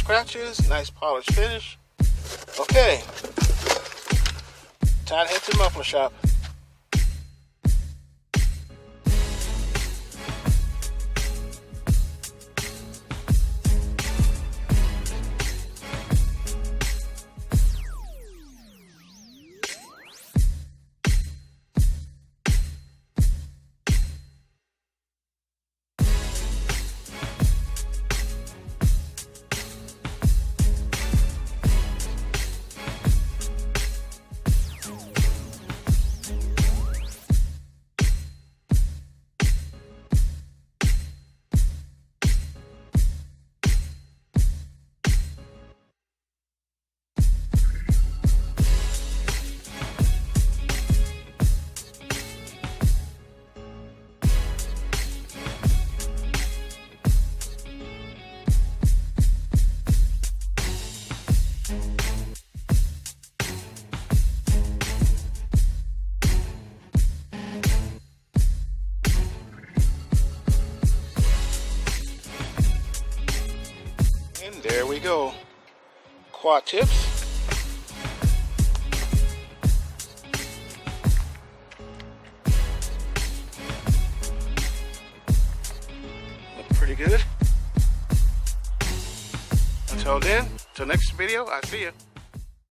scratches, nice polished finish. Okay, time to head to the muffler shop. And there we go. Quad tips. Look pretty good. Until then, till next video, I'll see you.